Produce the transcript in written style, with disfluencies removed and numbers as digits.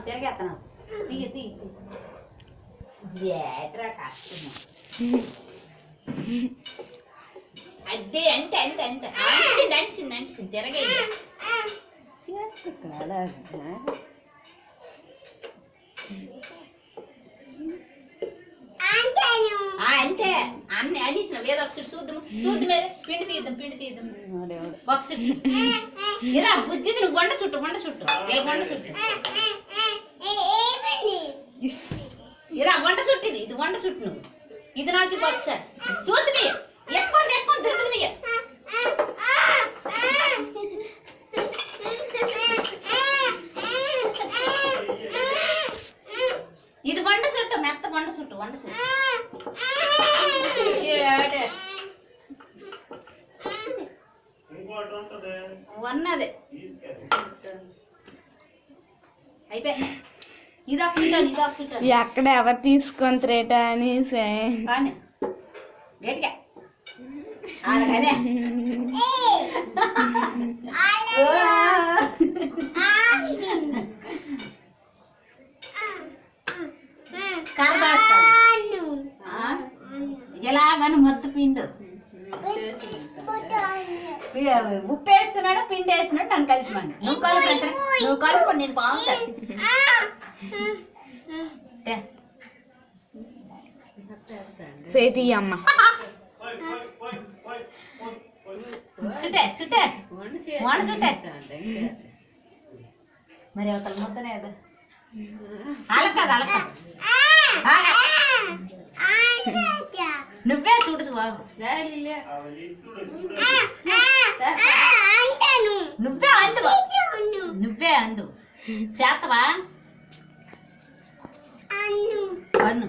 తిరగేస్తున్నావు తీయ తీయ ఏట్రా కష్టము అదే అంటే అంతే అంతే అంటింది అంటింది అంటింది తిరగేది అంతే అన్ని అనేసినావు ఏదో ఒకసారి చూద్దాము చూద్దాం పిండి తీద్దాం ఒకసారి ఇలా బుజ్జికి నువ్వు వంట చుట్టు ఇలా వంట చుట్టు ఇలా వంట చుట్టిది ఇది వంట చుట్టు నువ్వు ఇది నాకు ఒకసారి చూద్దాం వేసుకొని దొరుకుతుంది ఇది వంట చుట్టు మెత్త వంట చుట్టు వన్నదే అయిపోయి ఇది ఒక ఎక్కడ ఎవరు తీసుకొని రేట అని గట్టిగా ఇలాగని మొత్తం పిండు ఉప్పు వేస్తున్నాడు పిండి వేస్తున్నాడు నన్ను కలిపి నువ్వు కలుపు నేను బాగుంటాను చేతియమ్మ సుట్టే మరి అవతల మొత్తనే కదా అలక నువ్వే చూడదు బాబు నువ్వే అందు చేతవా అన్ను